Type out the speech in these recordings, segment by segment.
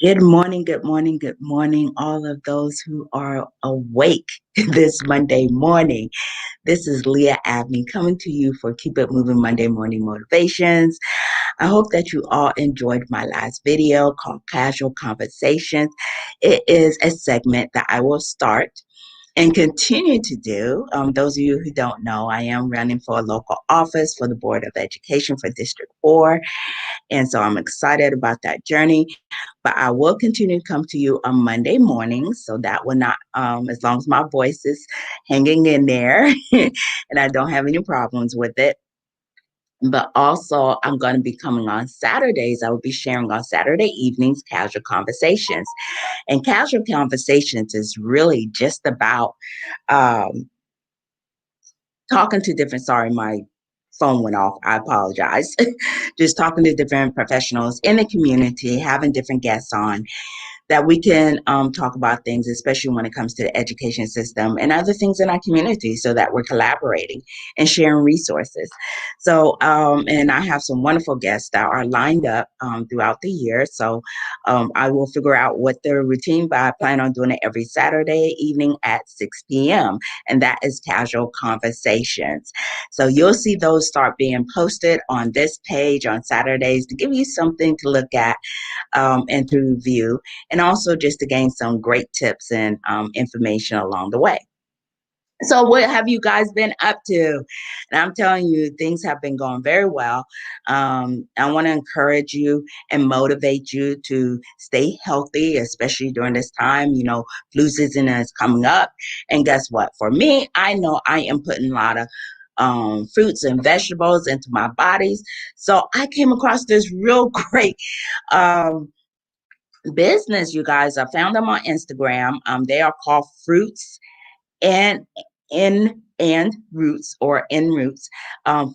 Good morning, good morning, all of those who are awake this Monday morning. This is Lia Abney coming to you for Keep It Moving Monday Morning Motivations. I hope that you all enjoyed my last video called Casual Conversations. It is a segment that I will start and continue to do. Those of you who don't know, I am running for a local office for the Board of Education for District 4. And so I'm excited about that journey. But I will continue to come to you on Monday mornings. So that will not, as long as my voice is hanging in there and I don't have any problems with it. But also, I'm going to be coming on Saturdays. I will be sharing on Saturday evenings casual conversations. And casual conversations is really just about um, talking to different, sorry, my phone went off. I apologize. Just talking to different professionals in the community, having different guests on that we can talk about things, especially when it comes to the education system and other things in our community, so that we're collaborating and sharing resources. So, and I have some wonderful guests that are lined up throughout the year. So I will figure out what their routine, but I plan on doing it every Saturday evening at 6 p.m. And that is Casual Conversations. So you'll see those start being posted on this page on Saturdays to give you something to look at and to review, and also just to gain some great tips and information along the way. So what have you guys been up to? And I'm telling you, things have been going very well. I want to encourage you and motivate you to stay healthy, especially during this time. You know, flu season is coming up. And guess what? For me, I know I am putting a lot of fruits and vegetables into my bodies. So I came across this real great business, you guys. I found them on Instagram. They are called Fruits and Roots, or in Roots,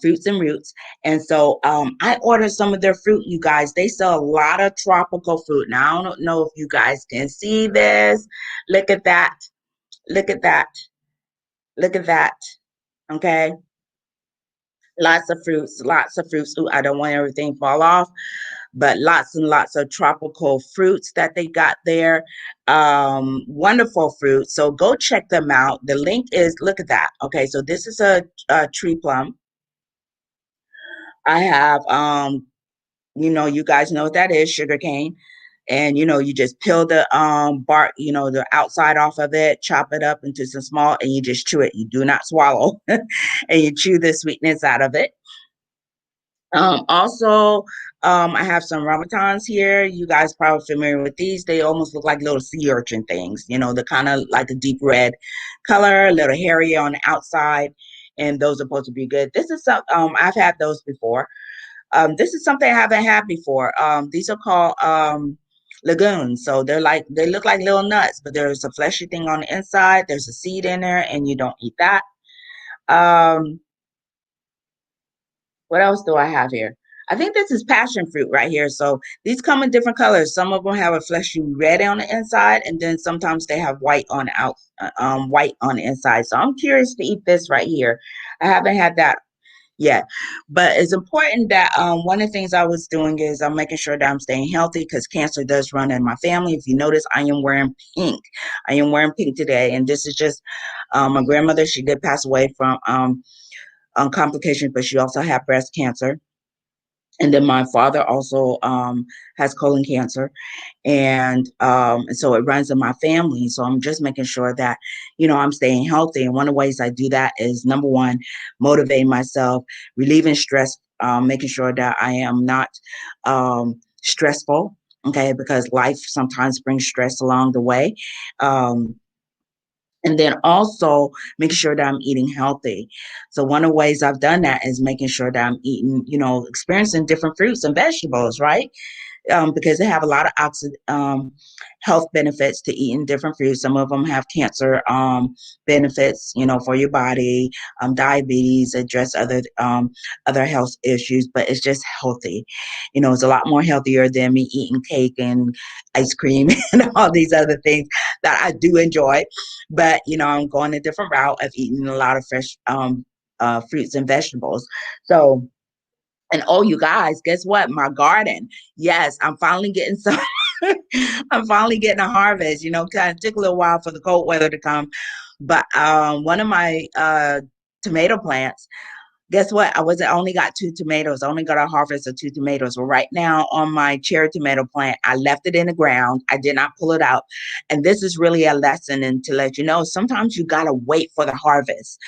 Fruits and Roots. And so I ordered some of their fruit, you guys. They sell a lot of tropical fruit. Now I don't know if you guys can see this. Look at that. Look at that. Look at that. Okay. Lots of fruits, lots of fruits. Ooh, I don't want everything fall off, but lots and lots of tropical fruits that they got there. Wonderful fruit. So go check them out. The link is, look at that. Okay, so this is a tree plum. I have, you guys know what that is, sugar cane. And you just peel the bark, the outside off of it, chop it up into some small, and you just chew it. You do not swallow, and you chew the sweetness out of it. Also, I have some ramatans here. You guys probably familiar with these. They almost look like little sea urchin things. The kind of like a deep red color, a little hairy on the outside, and those are supposed to be good. This is some. I've had those before. This is something I haven't had before. These are called lagoons. So they look like little nuts, but there's a fleshy thing on the inside. There's a seed in there, and you don't eat that. Um, What else do I have here? I think this is passion fruit right here. So these come in different colors. Some of them have a fleshy red on the inside, and then sometimes they have white on the white on the inside. So I'm curious to eat this right here. I haven't had that yet, but it's important that one of the things I was doing is I'm making sure that I'm staying healthy, because cancer does run in my family. If you notice, I am wearing pink. I am wearing pink today, and this is just my grandmother. She did pass away from complications, but she also had breast cancer. And then my father also has colon cancer, and so it runs in my family. So I'm just making sure that I'm staying healthy. And one of the ways I do that is, number one, motivating myself, relieving stress, making sure that I am not stressful. Okay, because life sometimes brings stress along the way. And then also making sure that I'm eating healthy. So one of the ways I've done that is making sure that I'm eating, experiencing different fruits and vegetables, right? Because they have a lot of health benefits to eating different fruits. Some of them have cancer benefits, for your body, diabetes, address other health issues, but it's just healthy. It's a lot more healthier than me eating cake and ice cream and all these other things that I do enjoy. But, I'm going a different route of eating a lot of fresh fruits and vegetables. So, and oh, you guys, guess what? My garden. Yes, I'm finally getting some. I'm finally getting a harvest. Kind of took a little while for the cold weather to come, but one of my tomato plants. Guess what? I only got 2 tomatoes. I only got a harvest of 2 tomatoes. Well, right now on my cherry tomato plant, I left it in the ground. I did not pull it out. And this is really a lesson and to let you know, sometimes you got to wait for the harvest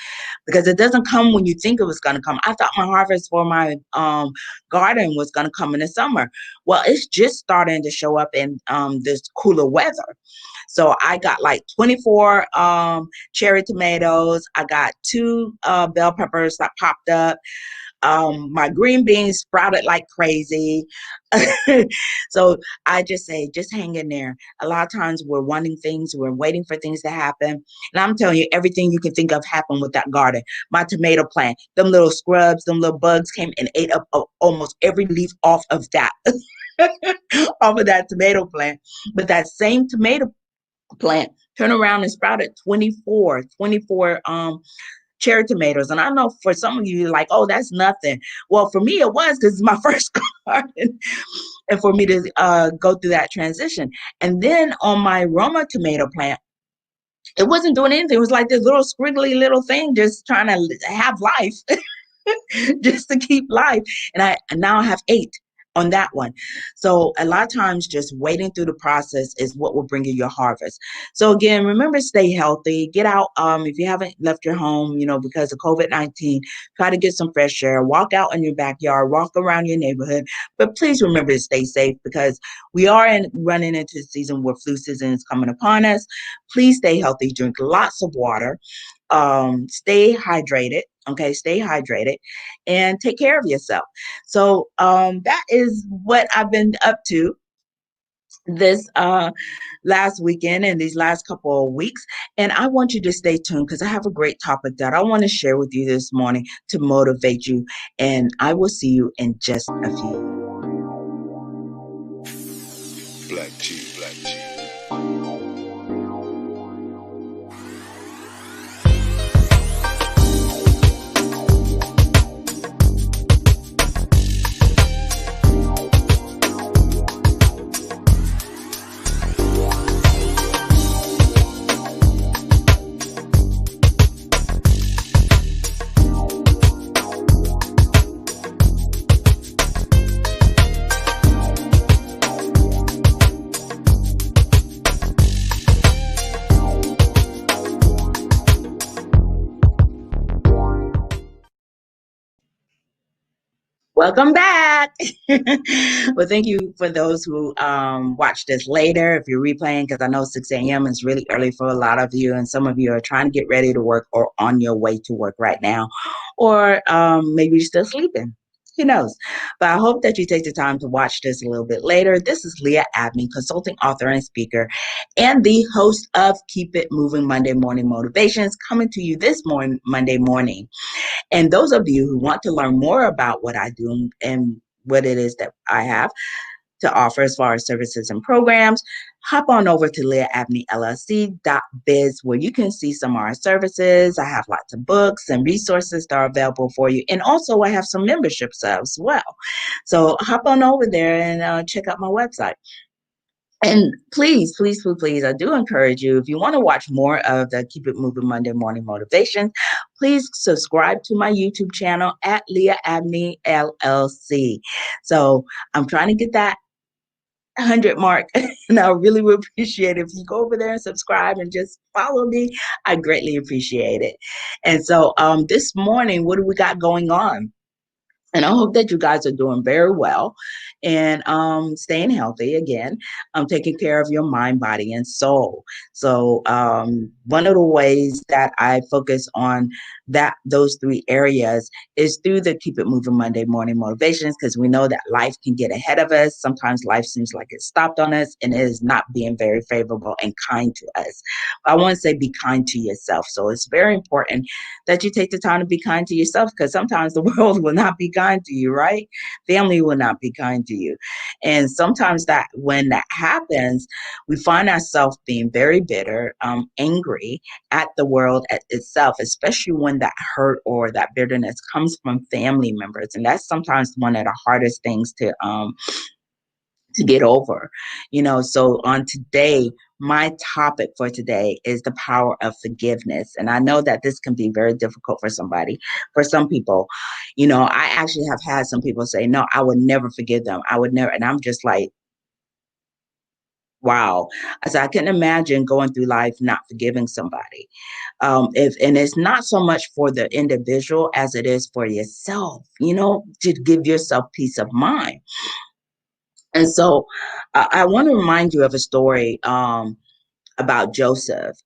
because it doesn't come when you think it was going to come. I thought my harvest for my garden was going to come in the summer. Well, it's just starting to show up in this cooler weather. So I got like 24 cherry tomatoes. I got 2 bell peppers that popped up. My green beans sprouted like crazy. So I just say, just hang in there. A lot of times we're wanting things, we're waiting for things to happen. And I'm telling you, everything you can think of happened with that garden. My tomato plant, them little scrubs, them little bugs came and ate up almost every leaf off of that, off of that tomato plant. But that same tomato plant turned around and sprouted 24 cherry tomatoes. And I know for some of you, like, oh, that's nothing. Well, for me, it was because it's my first garden. And for me to go through that transition. And then on my Roma tomato plant, it wasn't doing anything. It was like this little squiggly little thing just trying to have life, just to keep life. And now I have 8 on that one. So a lot of times just waiting through the process is what will bring you your harvest. So again, remember, stay healthy, get out. If you haven't left your home, because of COVID-19, try to get some fresh air, walk out in your backyard, walk around your neighborhood. But please remember to stay safe because we are running into the season where flu season is coming upon us. Please stay healthy, drink lots of water, stay hydrated. Okay, stay hydrated and take care of yourself. So that is what I've been up to this last weekend and these last couple of weeks. And I want you to stay tuned because I have a great topic that I want to share with you this morning to motivate you. And I will see you in just a few. Black tea, black tea. Welcome back. Well, thank you for those who watch this later. If you're replaying, because I know 6 a.m. is really early for a lot of you, and some of you are trying to get ready to work or on your way to work right now, or maybe you're still sleeping. Who knows? But I hope that you take the time to watch this a little bit later. This is Lia Abney, consulting author and speaker, and the host of Keep It Moving Monday Morning Motivations, coming to you this Monday morning. And those of you who want to learn more about what I do and what it is that I have to offer as far as services and programs, hop on over to liaabneyllc.biz where you can see some of our services. I have lots of books and resources that are available for you. And also I have some memberships as well. So hop on over there and check out my website. And please, please, please, please, I do encourage you, if you want to watch more of the Keep It Moving Monday Morning Motivation, please subscribe to my YouTube channel at Lia Abney LLC. So I'm trying to get that 100 mark, and I really would appreciate it if you go over there and subscribe and just follow me. I greatly appreciate it. And so this morning, what do we got going on? And I hope that you guys are doing very well and staying healthy again, taking care of your mind, body, and soul. So one of the ways that I focus on those 3 areas is through the Keep It Moving Monday Morning Motivations, because we know that life can get ahead of us. Sometimes life seems like it stopped on us and it is not being very favorable and kind to us. I want to say be kind to yourself. So it's very important that you take the time to be kind to yourself, because sometimes the world will not be kind to you, right? Family will not be kind to you. And sometimes that when that happens, we find ourselves being very bitter, angry at the world at itself, especially when that hurt or that bitterness comes from family members. And that's sometimes one of the hardest things to to get over. So on today, my topic for today is the power of forgiveness. And I know that this can be very difficult for some people. I actually have had some people say, no, I would never forgive them. I would never. And I'm just like, wow. I said, I can imagine going through life not forgiving somebody. And it's not so much for the individual as it is for yourself, to give yourself peace of mind. And so I want to remind you of a story about Joseph.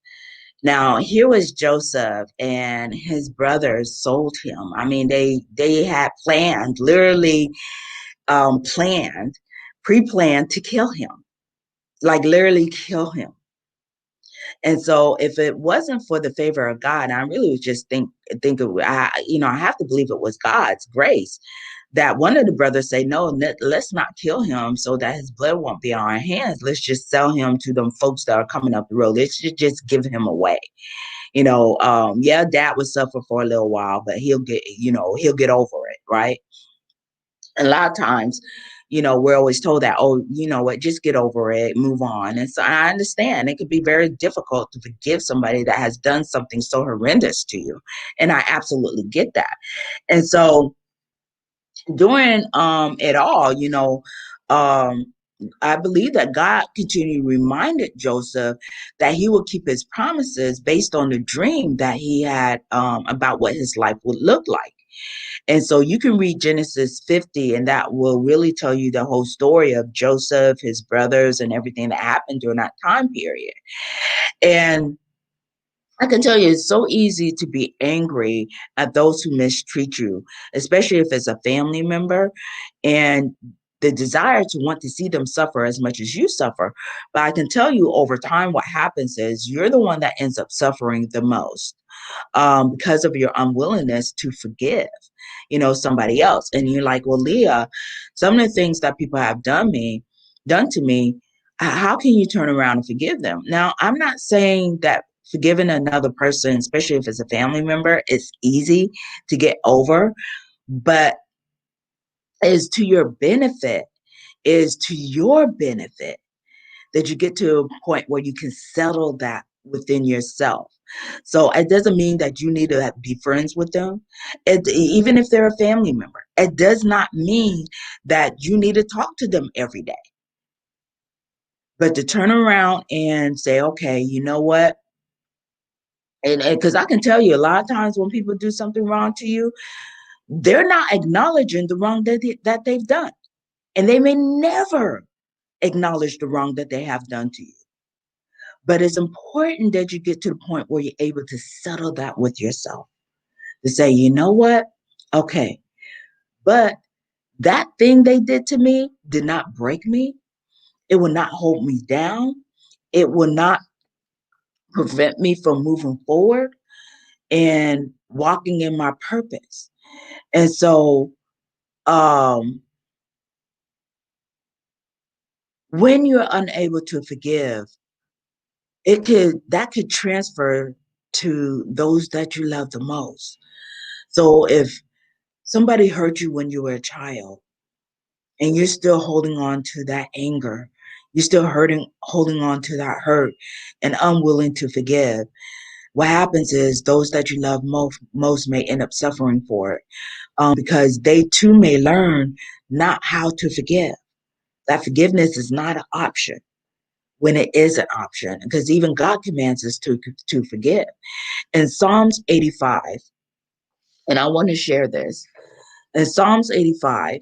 Now, here was Joseph, and his brothers sold him. I mean, they had planned, literally planned, pre-planned to kill him, like literally kill him. And so, if it wasn't for the favor of God, I really would just think I have to believe it was God's grace that one of the brothers say, no, let's not kill him so that his blood won't be on our hands. Let's just sell him to them folks that are coming up the road. Let's just give him away. Yeah, dad would suffer for a little while, but he'll get over it, right? And a lot of times, we're always told that, oh, you know what, just get over it, move on. And so I understand it could be very difficult to forgive somebody that has done something so horrendous to you. And I absolutely get that. And so during it all, um I believe that God continually reminded Joseph that he would keep his promises based on the dream that he had about what his life would look like. And so you can read Genesis 50, and that will really tell you the whole story of Joseph, his brothers, and everything that happened during that time period. And I can tell you, it's so easy to be angry at those who mistreat you, especially if it's a family member, and the desire to want to see them suffer as much as you suffer. But I can tell you over time, what happens is you're the one that ends up suffering the most because of your unwillingness to forgive, somebody else. And you're like, well, Leah, some of the things that people have done to me, how can you turn around and forgive them? Now, I'm not saying that forgiving another person, especially if it's a family member, is easy to get over, but is to your benefit, is to your benefit that you get to a point where you can settle that within yourself. So it doesn't mean that you need to be friends with them. Even if they're a family member, it does not mean that you need to talk to them every day. But to turn around and say, okay, you know what? And because I can tell you a lot of times when people do something wrong to you, they're not acknowledging the wrong that they've done. And they may never acknowledge the wrong that they have done to you. But it's important that you get to the point where you're able to settle that with yourself, to say, you know what? Okay, but that thing they did to me did not break me. It will not hold me down. It will not prevent me from moving forward and walking in my purpose. And so, um, when you're unable to forgive, that could transfer to those that you love the most. So if somebody hurt you when you were a child and you're still holding on to that anger, you're still holding on to that hurt and unwilling to forgive, what happens is those that you love most may end up suffering for it, because they too may learn not how to forgive. That forgiveness is not an option when it is an option, because even God commands us to forgive. In Psalms 85, and I want to share this, in Psalms 85,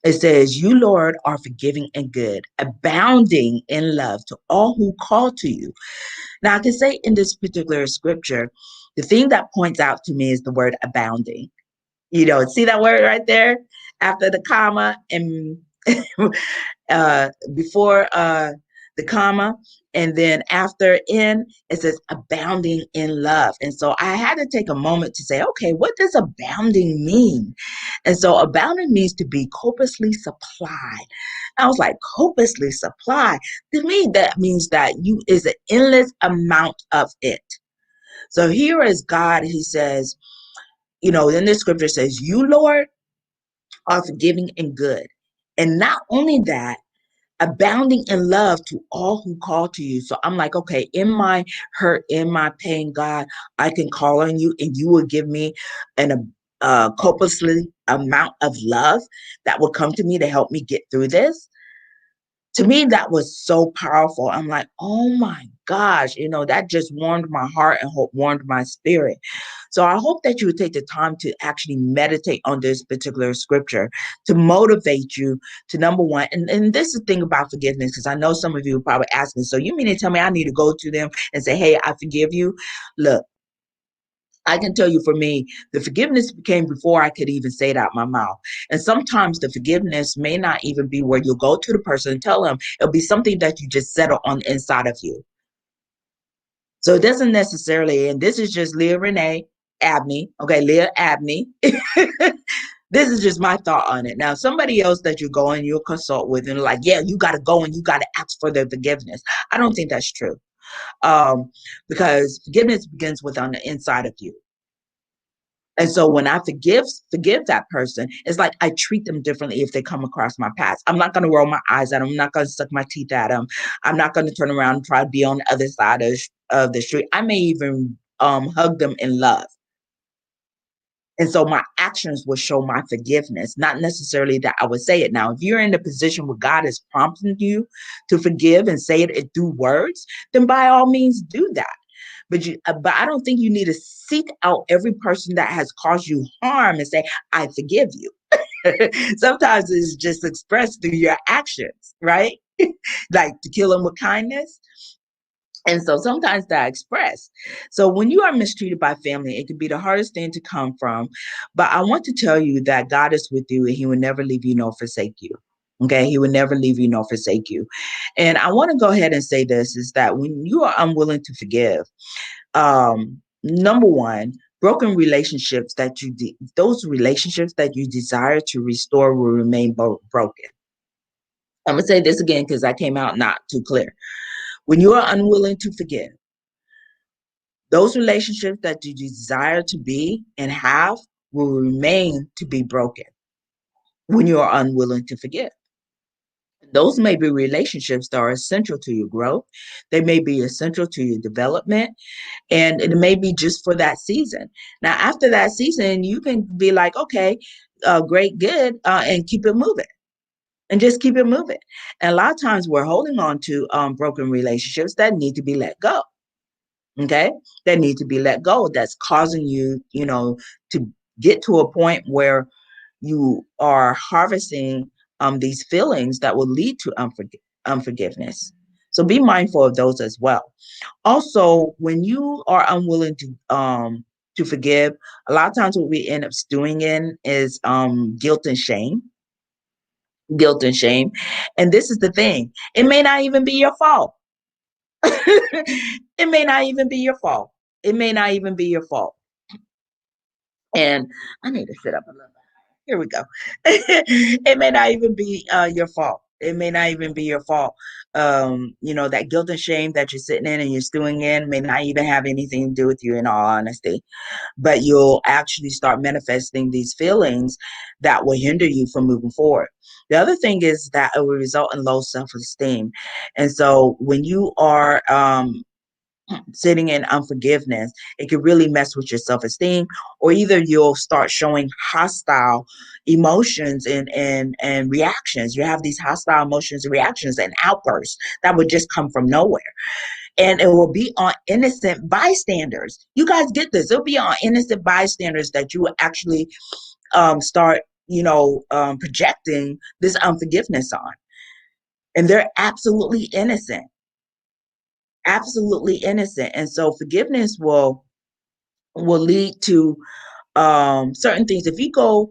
it says, you, Lord, are forgiving and good, abounding in love to all who call to you. Now, I can say in this particular scripture, the thing that points out to me is the word abounding. See that word right there after the comma and before the comma, and then after in, it says abounding in love. And so I had to take a moment to say, okay, what does abounding mean? And so abounding means to be copiously supplied. I was like, copiously supplied. To me, that means that you is an endless amount of it. So here is God, he says, in the scripture says, you, Lord, are forgiving and good. And not only that, abounding in love to all who call to you. So I'm like, okay, in my hurt, in my pain, God, I can call on you and you will give me an copious amount of love that will come to me to help me get through this. To me, that was so powerful. I'm like, oh my gosh, that just warmed my heart and warmed my spirit. So I hope that you would take the time to actually meditate on this particular scripture to motivate you to, number one, and this is the thing about forgiveness, because I know some of you are probably asking, so you mean to tell me I need to go to them and say, hey, I forgive you? Look, I can tell you, for me, the forgiveness came before I could even say it out my mouth. And sometimes the forgiveness may not even be where you'll go to the person and tell them. It'll be something that you just settle on the inside of you. So it doesn't necessarily, and this is just Lia Abney, okay, Lia Abney. This is just my thought on it. Now, somebody else that you go and you'll consult with and like, yeah, you got to go and you got to ask for their forgiveness. I don't think that's true. Because forgiveness begins with on the inside of you. And so when I forgive that person, it's like I treat them differently if they come across my path. I'm not going to roll my eyes at them. I'm not going to suck my teeth at them. I'm not going to turn around and try to be on the other side of the street. I may even hug them in love. And so my actions will show my forgiveness, not necessarily that I would say it. Now, if you're in a position where God is prompting you to forgive and say it through words, then by all means do that. But I don't think you need to seek out every person that has caused you harm and say, I forgive you. Sometimes it's just expressed through your actions, right? Like to kill them with kindness. And so sometimes that express. So when you are mistreated by family, it can be the hardest thing to come from. But I want to tell you that God is with you and he will never leave you nor forsake you. Okay, he will never leave you nor forsake you. And I want to go ahead and say this is that when you are unwilling to forgive, number one, broken relationships those relationships that you desire to restore will remain broken. I'm gonna say this again because I came out not too clear. When you are unwilling to forgive, those relationships that you desire to be and have will remain to be broken when you are unwilling to forgive. Those may be relationships that are essential to your growth. They may be essential to your development. And it may be just for that season. Now, after that season, you can be like, okay, great, good, and keep it moving. And just keep it moving. And a lot of times we're holding on to broken relationships that need to be let go. Okay, that need to be let go. That's causing you, to get to a point where you are harvesting these feelings that will lead to unforgiveness. So be mindful of those as well. Also, when you are unwilling to forgive, a lot of times what we end up stewing in is guilt and shame. Guilt and shame. And this is the thing. It may not even be your fault. It may not even be your fault. It may not even be your fault. And I need to sit up a little bit. Here we go. It may not even be your fault. It may not even be your fault. That guilt and shame that you're sitting in and you're stewing in may not even have anything to do with you, in all honesty. But you'll actually start manifesting these feelings that will hinder you from moving forward. The other thing is that it will result in low self-esteem. And so when you are sitting in unforgiveness, it can really mess with your self-esteem, or either you'll start showing hostile emotions and reactions. You have these hostile emotions and reactions and outbursts that would just come from nowhere. And it will be on innocent bystanders. You guys get this. It'll be on innocent bystanders that you will actually start, projecting this unforgiveness on. And they're absolutely innocent. Absolutely innocent. And so forgiveness will lead to certain things. If you go,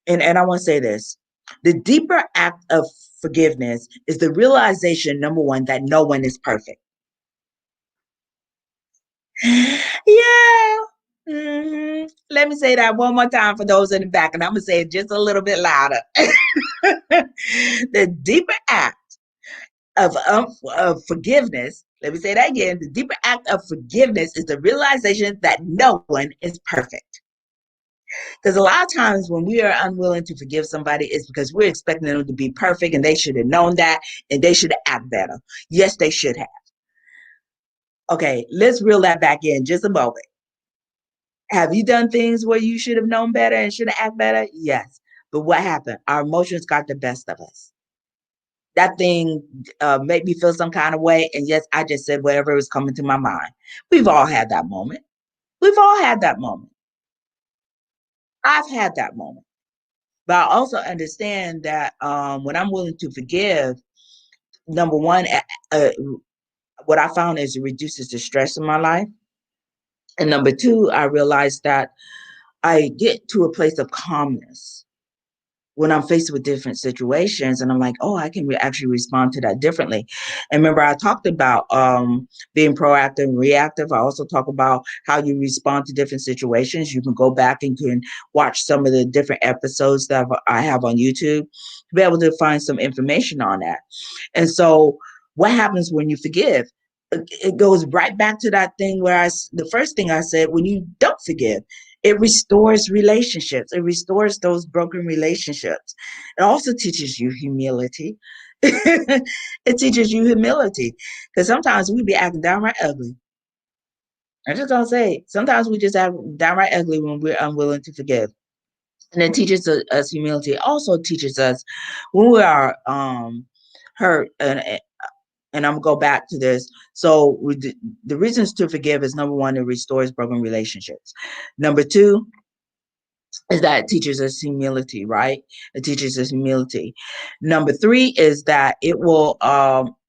and I want to say this, the deeper act of forgiveness is the realization, number one, that no one is perfect. Yeah. Let me say that one more time for those in the back, and I'm going to say it just a little bit louder. The deeper act of forgiveness, let me say that again, the deeper act of forgiveness is the realization that no one is perfect. Because a lot of times when we are unwilling to forgive somebody, it's because we're expecting them to be perfect and they should have known that and they should have acted better. Yes, they should have. Okay, let's reel that back in just a moment. Have you done things where you should have known better and should have acted better? Yes. But what happened? Our emotions got the best of us. That thing made me feel some kind of way. And yes, I just said whatever was coming to my mind. We've all had that moment. We've all had that moment. I've had that moment. But I also understand that when I'm willing to forgive, number one, what I found is it reduces the stress in my life. And number two, I realized that I get to a place of calmness when I'm faced with different situations, and I'm like, oh, I can actually respond to that differently. And remember, I talked about being proactive and reactive. I also talk about how you respond to different situations. You can go back and can watch some of the different episodes that I have on YouTube to be able to find some information on that. And so, what happens when you forgive? It goes right back to that thing where the first thing I said, when you don't forgive, it restores relationships. It restores those broken relationships. It also teaches you humility. It teaches you humility because sometimes we be acting downright ugly. I'm just gonna say, sometimes we just act downright ugly when we're unwilling to forgive. And it teaches us humility. It also teaches us when we are hurt, and I'm gonna go back to this. So the reasons to forgive is number one, it restores broken relationships. Number two is that it teaches us humility, right? It teaches us humility. Number three is that it will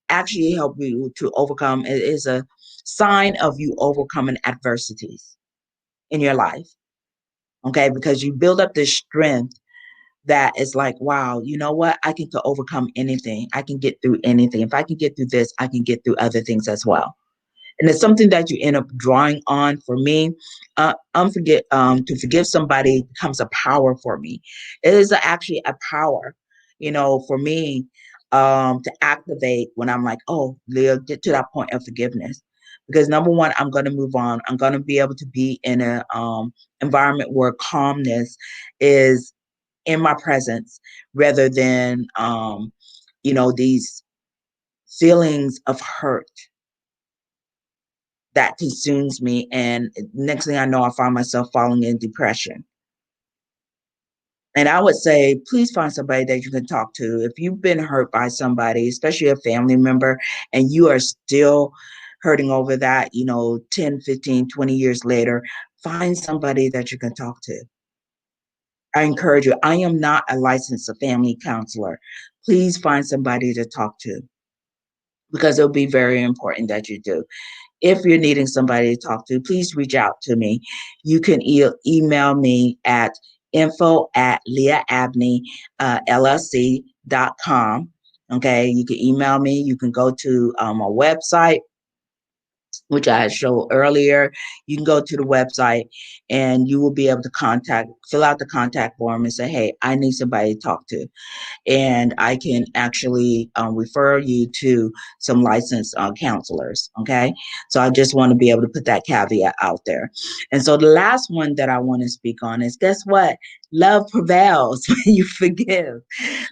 actually help you to overcome. It is a sign of you overcoming adversities in your life. Okay, because you build up this strength that is like, wow, you know what? I can overcome anything. I can get through anything. If I can get through this, I can get through other things as well. And it's something that you end up drawing on. For me, to forgive somebody becomes a power for me. It is actually a power, for me, to activate when I'm like, oh, Leah, get to that point of forgiveness. Because number one, I'm going to move on. I'm going to be able to be in a environment where calmness is in my presence rather than, these feelings of hurt that consumes me. And next thing I know, I find myself falling in depression. And I would say, please find somebody that you can talk to. If you've been hurt by somebody, especially a family member, and you are still hurting over that, 10, 15, 20 years later, find somebody that you can talk to. I encourage you. I am not a licensed family counselor. Please find somebody to talk to because it'll be very important that you do. If you're needing somebody to talk to, please reach out to me. You can email me at info@liaabney, LLC.com. Okay, you can email me. You can go to my website, which I showed earlier. You can go to the website and you will be able to fill out the contact form and say, hey, I need somebody to talk to, and I can actually refer you to some licensed counselors. Okay. So I just want to be able to put that caveat out there. And so the last one that I want to speak on is, guess what? Love prevails when you forgive.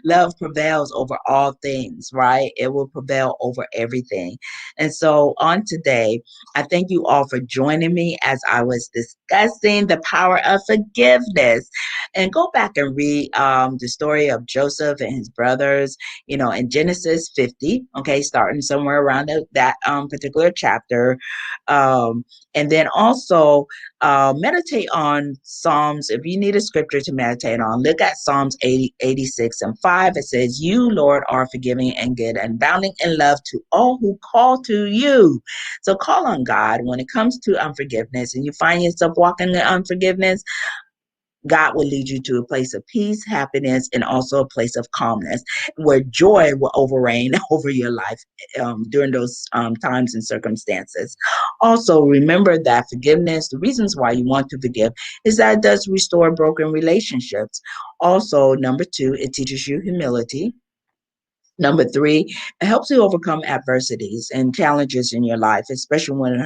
Love prevails over all things, right? It will prevail over everything. And so on today, I thank you all for joining me as I was discussing the power of forgiveness. And go back and read the story of Joseph and his brothers, in Genesis 50, okay, starting somewhere around that particular chapter. And then also meditate on Psalms. If you need a scripture to meditate on, look at Psalms 86:5. It says, you, Lord, are forgiving and good and abounding in love to all who call to you. So call on God when it comes to unforgiveness and you find yourself walking in unforgiveness. God will lead you to a place of peace, happiness, and also a place of calmness where joy will overreign over your life during those times and circumstances. Also, remember that forgiveness, the reasons why you want to forgive is that it does restore broken relationships. Also, number two, it teaches you humility. Number three, it helps you overcome adversities and challenges in your life, especially when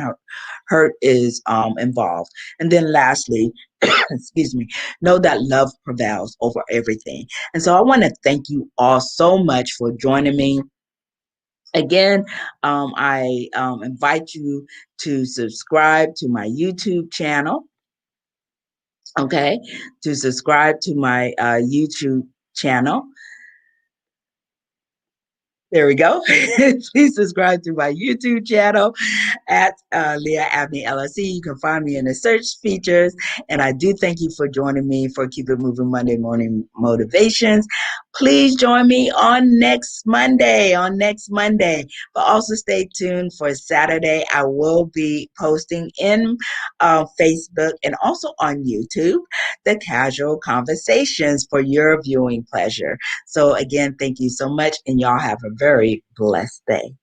hurt is involved. And then lastly, excuse me, know that love prevails over everything. And so I want to thank you all so much for joining me. Again, I invite you to subscribe to my YouTube channel. Okay, to subscribe to my YouTube channel. There we go. Please subscribe to my YouTube channel at Lia Abney LLC. You can find me in the search features. And I do thank you for joining me for Keep It Moving Monday Morning Motivations. Please join me on next Monday. But also stay tuned for Saturday. I will be posting in Facebook and also on YouTube the casual conversations for your viewing pleasure. So again, thank you so much, and y'all have a very blessed day.